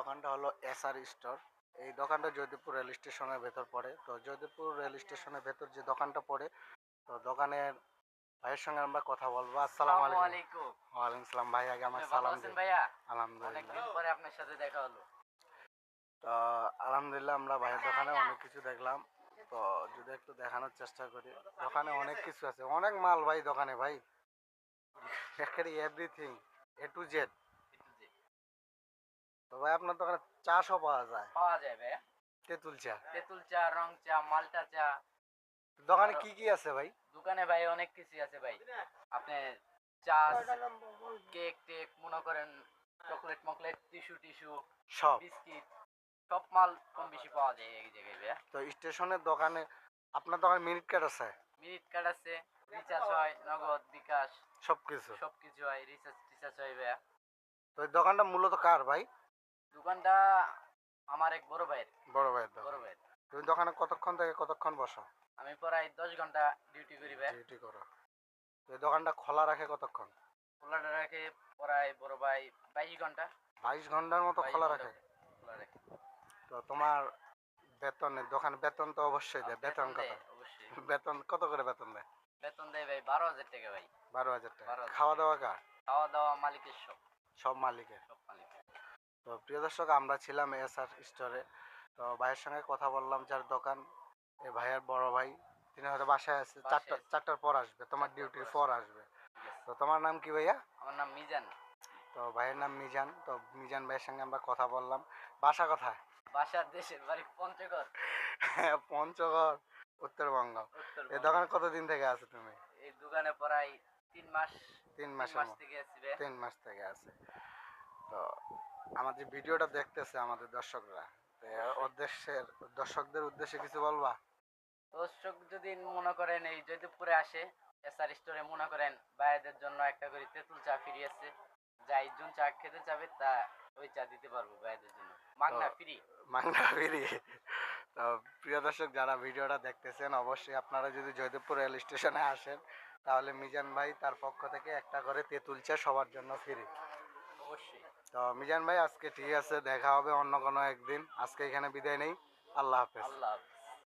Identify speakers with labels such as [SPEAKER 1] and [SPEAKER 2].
[SPEAKER 1] দোকানটা হলো SR store. এই দোকানটা জয়দেবপুর রেল স্টেশনের ভেতর পড়ে। তো জয়দেবপুর রেল স্টেশনের ভেতর যে দোকানটা পড়ে, তো দোকানের ভাইয়ের সঙ্গে আমরা কথা বলবো। আসসালামু
[SPEAKER 2] আসসালামু
[SPEAKER 1] আলাইকুম।
[SPEAKER 2] আলাইকুম।
[SPEAKER 1] ওয়ালাইকুম সালাম। ভাই আগে আমার
[SPEAKER 2] আপনি ভালো
[SPEAKER 1] সালাম
[SPEAKER 2] আছেন
[SPEAKER 1] দিন।
[SPEAKER 2] ভাইয়া?
[SPEAKER 1] আলহামদুলিল্লাহ।
[SPEAKER 2] অনেকদিন পরে আপনার সাথে দেখা হলো।
[SPEAKER 1] তো আলহামদুলিল্লাহ আমরা ভাইয়ের দোকানে অনেক কিছু দেখলাম। তো যদি একটু দেখানোর চেষ্টা করি, দোকানে অনেক কিছু আছে, অনেক মাল ভাই দোকানে ভাই, একেবারে এভরিথিং এ টু জেড।
[SPEAKER 2] একটু যে
[SPEAKER 1] তো ভাই আপনার দোকানে চা সব পাওয়া যায়?
[SPEAKER 2] পাওয়া যায় ভাইয়া।
[SPEAKER 1] তেঁতুল চা।
[SPEAKER 2] তেঁতুল চা, রং চা, মালটা চা।
[SPEAKER 1] দোকানে
[SPEAKER 2] আরো
[SPEAKER 1] কি কি আছে ভাই?
[SPEAKER 2] দোকানে ভাই অনেক কিছু আছে ভাই। আপনি চা, কেক টেক মনে করেন, চকলেট মকলেট, টিস্যু টিস্যু,
[SPEAKER 1] সব।
[SPEAKER 2] বিস্কিট, সব মাল কম বেশি পাওয়া যায় এই জায়গায় ভাইয়া।
[SPEAKER 1] তো স্টেশনের দোকানে আপনার দোকানে মিনিট কার্ড আছে?
[SPEAKER 2] মিনিট কার্ড আছে, রিচার্জ হয়, নগদ, বিকাশ,
[SPEAKER 1] সব কিছু।
[SPEAKER 2] সবকিছু হয়, রিচার্জ টিচার্জ হয় ভাইয়া।
[SPEAKER 1] তো এই দোকানটা মূলত কার ভাই?
[SPEAKER 2] দোকানটা আমার এক বড় ভাইয়ের।
[SPEAKER 1] বড় ভাইয়ের
[SPEAKER 2] বড়
[SPEAKER 1] দোকান।
[SPEAKER 2] ভাইয়ের।
[SPEAKER 1] তুমি দোকানে কতক্ষণ থেকে কতক্ষণ বসো?
[SPEAKER 2] আমি প্রায় 10 ঘন্টা ডিউটি করি ভাই।
[SPEAKER 1] ডিউটি করো। তো এই দোকানটা খোলা রাখে কতক্ষণ?
[SPEAKER 2] খোলা রাখে প্রায় বড় ভাই 22 ঘন্টা।
[SPEAKER 1] 22 ঘন্টার মতো
[SPEAKER 2] 22
[SPEAKER 1] খোলা
[SPEAKER 2] ঘন্টা
[SPEAKER 1] রাখে।
[SPEAKER 2] খোলা রাখে।
[SPEAKER 1] তো তোমার বেতনের দোকান বেতন তো অবশ্যই দেয়। বেতন কত?
[SPEAKER 2] দেয় অবশ্যই।
[SPEAKER 1] বেতন কত করে বেতন দেয়?
[SPEAKER 2] বেতন দেয় ভাই 12,000 টাকা ভাই।
[SPEAKER 1] 12,000 টাকা।
[SPEAKER 2] 12,000
[SPEAKER 1] খাওয়া
[SPEAKER 2] টাকা।
[SPEAKER 1] দাওয়া কার?
[SPEAKER 2] খাওয়া দাওয়া মালিকের সব।
[SPEAKER 1] সব মালিকের।
[SPEAKER 2] সব মালিকের।
[SPEAKER 1] তো প্রিয় দর্শক, আমরা ছিলাম এসআর স্টোরে। তো ভাইয়ের সঙ্গে কথা বললাম, যার দোকান, এই ভাইয়ের বড় ভাই, তিনি হয়তো বাসায় আছে, চারটার পর আসবে, তোমার ডিউটির পর আসবে।
[SPEAKER 2] ঠিক আছে।
[SPEAKER 1] তো তোমার নাম কি ভাইয়া?
[SPEAKER 2] আমার নাম মিজান।
[SPEAKER 1] তো ভাইয়ের নাম মিজান। তো মিজান ভাইয়ের সঙ্গে আমরা কথা বললাম। বাসা কোথায়?
[SPEAKER 2] বাসার দেশের বাড়ি পঞ্চগড়।
[SPEAKER 1] পঞ্চগড়, উত্তরবঙ্গ। এই
[SPEAKER 2] উত্তরবঙ্গ।
[SPEAKER 1] দোকানে কতদিন থেকে আছো তুমি?
[SPEAKER 2] এই দোকানে প্রায় 3 মাস।
[SPEAKER 1] 3 মাসের
[SPEAKER 2] মাস
[SPEAKER 1] মতো।
[SPEAKER 2] থেকে আছি ভাই।
[SPEAKER 1] 3 মাস থেকে আছে। তো আমাদের ভিডিওটা দেখতেছে আমাদের দর্শকরা, তো উদ্দেশ্যের দর্শকদের উদ্দেশ্যে কিছু বলবা?
[SPEAKER 2] দর্শক যদি মনে করেন এই জয়দেবপুরে আসে, এসআর স্টোরে মনে করেন ভাইদের জন্য একটা করে তেঁতুল চা ফ্রি আছে। যাই জুন চা খেতে চাবে তা ওই চা দিতে পারবো ভাইদের জন্য, মাগনা ফ্রি।
[SPEAKER 1] মাংনা বেরি। তো প্রিয় দর্শক, যারা ভিডিওটা দেখতেছেন, অবশ্যই আপনারা যদি জয়দেবপুর রেল স্টেশনে আসেন, তাহলে মিজান ভাই তার পক্ষ থেকে একটা করে তেঁতুল চা সবার জন্য ফ্রি।
[SPEAKER 2] অবশ্যই।
[SPEAKER 1] তো মিজান ভাই, আজকে ঠিক আছে, দেখা হবে অন্য কোনো একদিন। আজকে এখানে বিদায় নেই। আল্লাহ হাফেজ।
[SPEAKER 2] আল্লাহ হাফেজ।